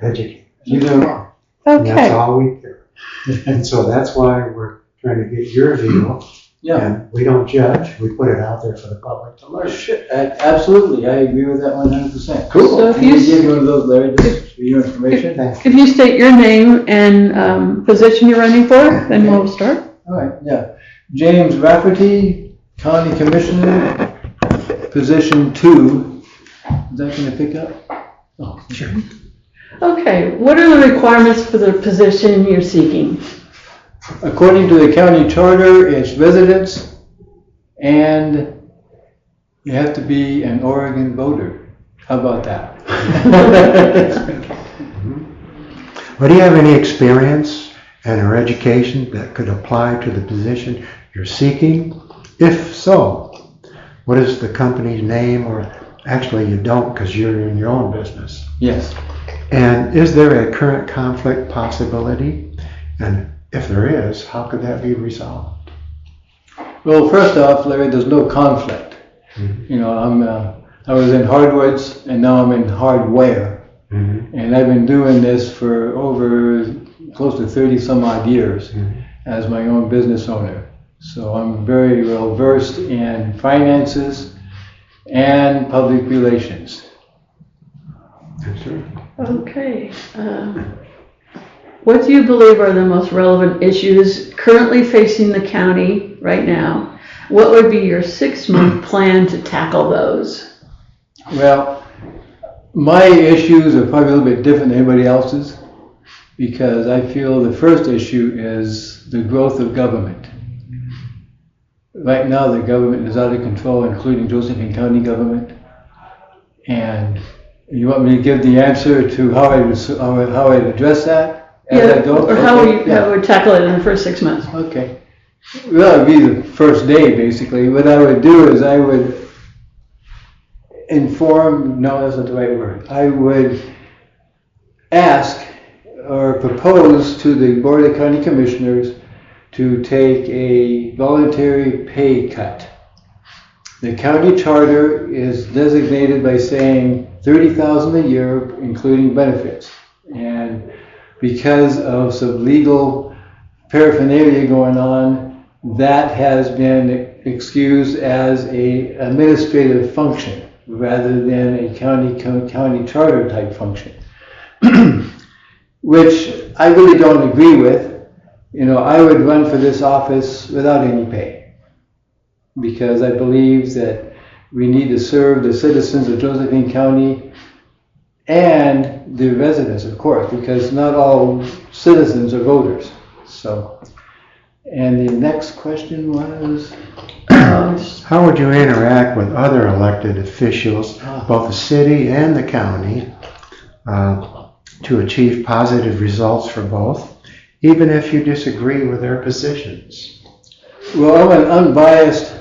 educate. You know, And that's Okay. all we do. And so that's why we're trying to get your view. yeah. And we don't judge, we put it out there for the public to learn. Absolutely, I agree with that 100%. Cool. So if Can you you give one of those, Larry, just for your information? Thanks. If you state your name and position you're running for, then we'll start. All right, yeah. James Rafferty, County Commissioner, position 2. Is that going to pick up? Oh, Sure. Okay, what are the requirements for the position you're seeking? According to the county charter, it's residents, and you have to be an Oregon voter. How about that? Well, do you have any experience and or education that could apply to the position you're seeking? If so, what is the company's name? Or actually you don't because you're in your own business. Yes. And is there a current conflict possibility? And if there is, how could that be resolved? Well, first off, Larry, there's no conflict. Mhm. You know, I was in hardwoods, and now I'm in hardware. Mm-hmm. And I've been doing this for over close to 30 some odd years as my own business owner. So I'm very well versed in finances and public relations. Yes, sir. Okay. What do you believe are the most relevant issues currently facing the county right now? What would be your 6-month plan to tackle those? Well, my issues are probably a little bit different than anybody else's because I feel the first issue is the growth of government. Right now, the government is out of control, including Josephine County government. And you want me to give the answer to how I'd address that? As I go? Or how Okay, yeah. would tackle it in the first 6 months? Okay. Well, it would be the first day, basically. What I would do is I would inform, no, that's not the right word. I would ask or propose to the Board of County Commissioners to take a voluntary pay cut. The county charter is designated by saying $30,000 a year, including benefits. And because of some legal paraphernalia going on, that has been excused as a administrative function rather than a county charter type function, which I really don't agree with. You know, I would run for this office without any pay because I believe that we need to serve the citizens of Josephine County and the residents, of course, because not all citizens are voters. So, and the next question was? How would you interact with other elected officials, both the city and the county, to achieve positive results for both, even if you disagree with their positions? Well, I'm an unbiased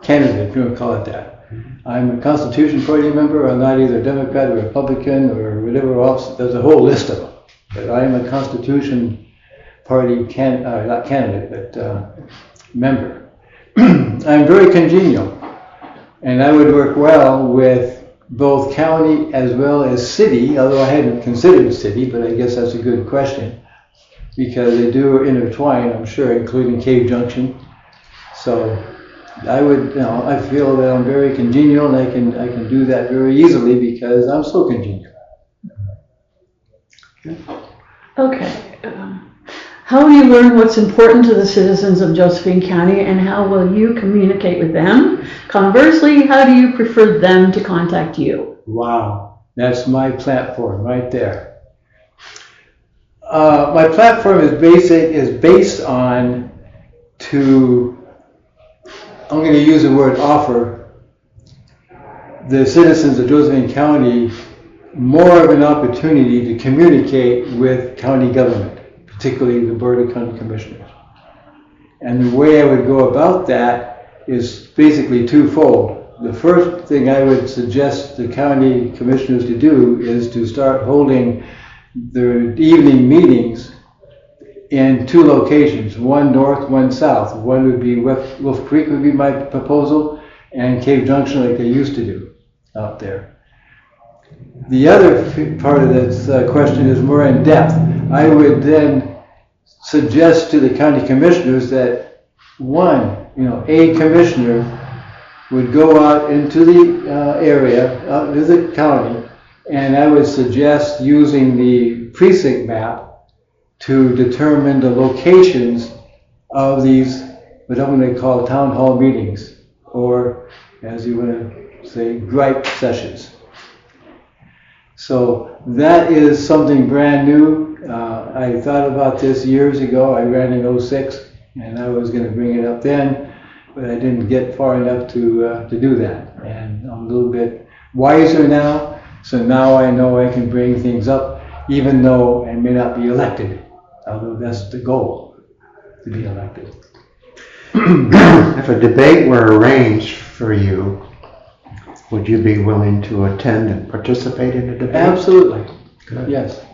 candidate, if you want to call it that. I'm a Constitution Party member. I'm not either Democrat or Republican or whatever else. There's a whole list of them. But I'm a Constitution Party not candidate, but member. I'm very congenial, and I would work well with both county as well as city, although I hadn't considered city, but I guess that's a good question, because they do intertwine, I'm sure, including Cave Junction. So I would, I feel that I'm very congenial, and I can do that very easily because I'm so congenial. Okay. How will you learn what's important to the citizens of Josephine County, and how will you communicate with them? Conversely, how do you prefer them to contact you? Wow, that's my platform right there. My platform is based on I'm going to use the word offer the citizens of Josephine County more of an opportunity to communicate with county government, particularly the Board of County Commissioners. And the way I would go about that is basically twofold. The first thing I would suggest the county commissioners to do is to start holding their evening meetings in 2 locations, one north, one south. One would be Wolf Creek would be my proposal, and Cave Junction like they used to do out there. The other part of this question is more in depth. I would then suggest to the county commissioners that a commissioner would go out into the area, out into the county, and I would suggest using the precinct map to determine the locations of these, what I'm going to call town hall meetings, or as you want to say, gripe sessions. So that is something brand new. I thought about this years ago. I ran in 06, and I was going to bring it up then, but I didn't get far enough to do that. And I'm a little bit wiser now, so now I know I can bring things up, even though I may not be elected, although that's the goal, to be elected. If a debate were arranged for you, would you be willing to attend and participate in a debate? Absolutely. Good. Yes.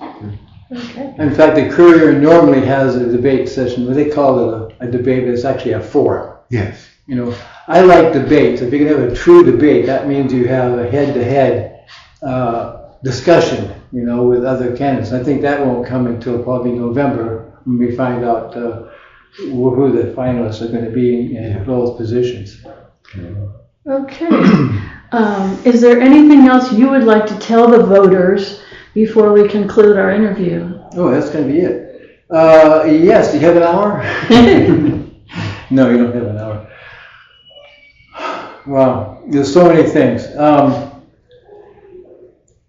Okay. In fact, the Courier normally has a debate session, but they call it a debate, but it's actually a forum. Yes. You know, I like debates. If you can have a true debate, that means you have a head-to-head discussion, with other candidates. I think that won't come until probably November when we find out who the finalists are going to be in both positions. Okay. Is there anything else you would like to tell the voters before we conclude our interview? Oh, that's going to be it. Yes, do you have an hour? No, you don't have an hour. Wow, there's so many things.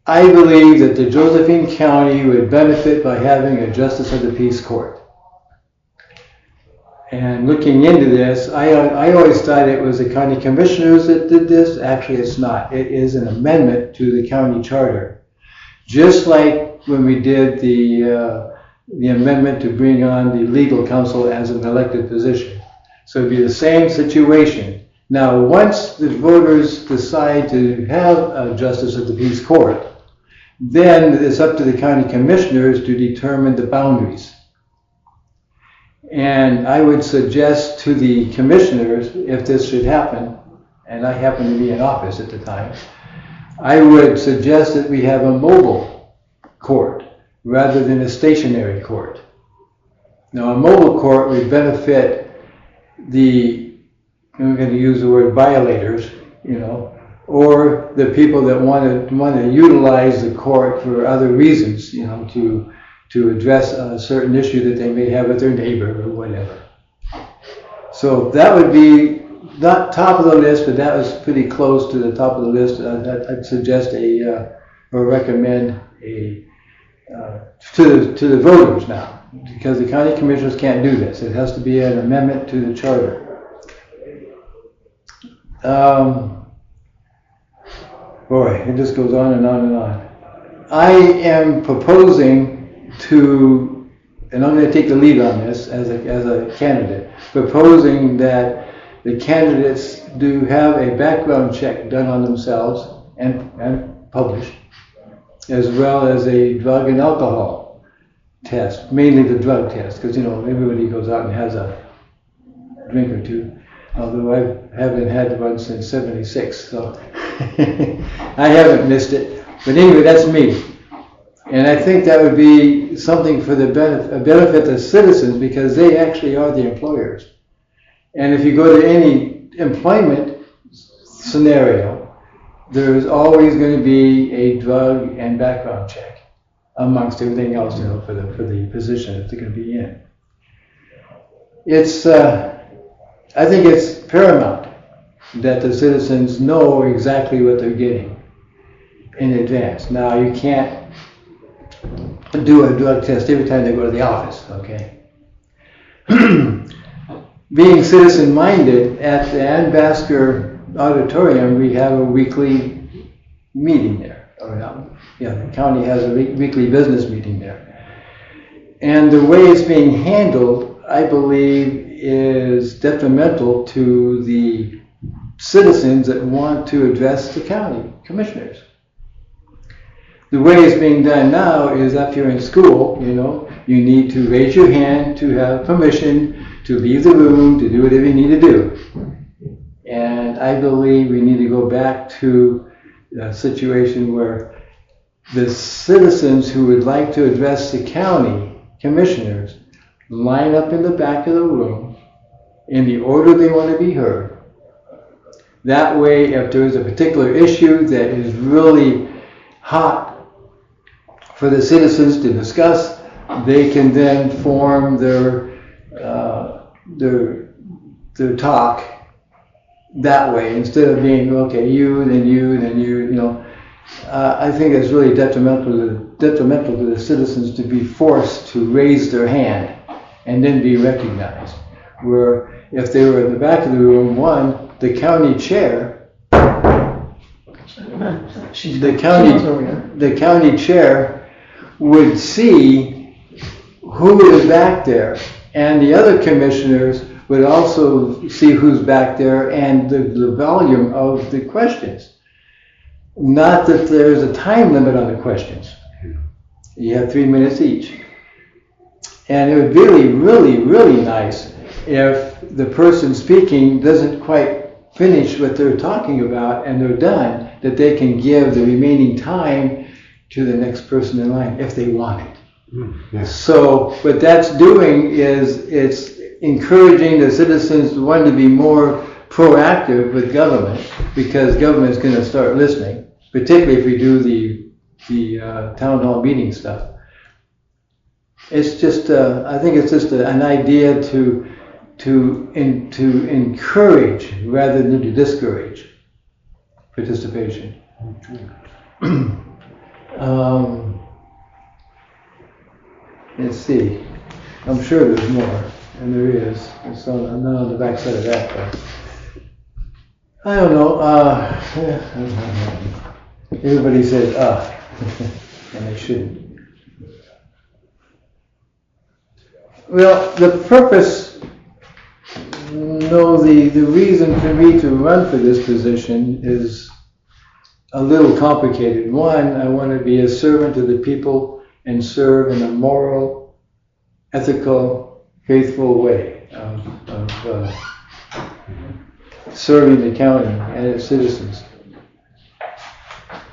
I believe that the Josephine County would benefit by having a Justice of the Peace Court. And looking into this, I always thought it was the county commissioners that did this. Actually, it's not. It is an amendment to the county charter. Just like when we did the amendment to bring on the legal counsel as an elected position. So it'd be the same situation. Now, once the voters decide to have a Justice of the Peace Court, then it's up to the county commissioners to determine the boundaries. And I would suggest to the commissioners, if this should happen, and I happen to be in office at the time, I would suggest that we have a mobile court rather than a stationary court. Now, a mobile court would benefit I'm going to use the word violators, or the people that want to utilize the court for other reasons, to address a certain issue that they may have with their neighbor or whatever. So that would be not top of the list, but that was pretty close to the top of the list. I'd suggest or recommend to the voters now, because the county commissioners can't do this. It has to be an amendment to the charter. Boy, it just goes on and on and on. I am proposing to, and I'm going to take the lead on this as a candidate, proposing that the candidates do have a background check done on themselves and published, as well as a drug and alcohol test, mainly the drug test, because everybody goes out and has a drink or two. Although I haven't had one since '76, so I haven't missed it. But anyway, that's me. And I think that would be something for the benefit of citizens, because they actually are the employers. And if you go to any employment scenario, there is always going to be a drug and background check amongst everything else, for the position that they're going to be in. I think it's paramount that the citizens know exactly what they're getting in advance. Now, you can't do a drug test every time they go to the office, okay? Being citizen-minded, at the Ann Basker Auditorium, we have a weekly meeting there. The county has a weekly business meeting there. And the way it's being handled, I believe, is detrimental to the citizens that want to address the county commissioners. The way it's being done now is up here in school, you need to raise your hand to have permission to leave the room, to do whatever you need to do. And I believe we need to go back to a situation where the citizens who would like to address the county commissioners line up in the back of the room in the order they want to be heard. That way, if there is a particular issue that is really hot for the citizens to discuss, they can then form their talk that way, instead of being, okay, you, then you, then you know. I think it's really detrimental to the citizens to be forced to raise their hand and then be recognized. Where if they were in the back of the room, the county chair, the county chair would see who is back there, and the other commissioners would also see who's back there and the volume of the questions. Not that there's a time limit on the questions. You have 3 minutes each. And it would be really, really, really nice if the person speaking doesn't quite finish what they're talking about and they're done, that they can give the remaining time to the next person in line if they want it. Yes. So what that's doing is it's encouraging the citizens, one, to be more proactive with government, because government is going to start listening, particularly if we do the town hall meeting stuff. It's just, I think it's just an idea to encourage rather than to discourage participation. Let's see. I'm sure there's more, and there is. It's not on the back side of that, but I don't know. Everybody says, and they shouldn't. Well, the purpose, the reason for me to run for this position is a little complicated. One, I want to be a servant to the people and serve in a moral, ethical, faithful way of serving the county and its citizens.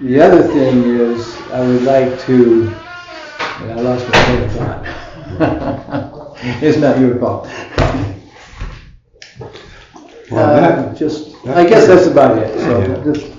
The other thing is, I would like to, and I lost my train of thought. It's not your fault. Well, I guess that's about it. So Yeah. just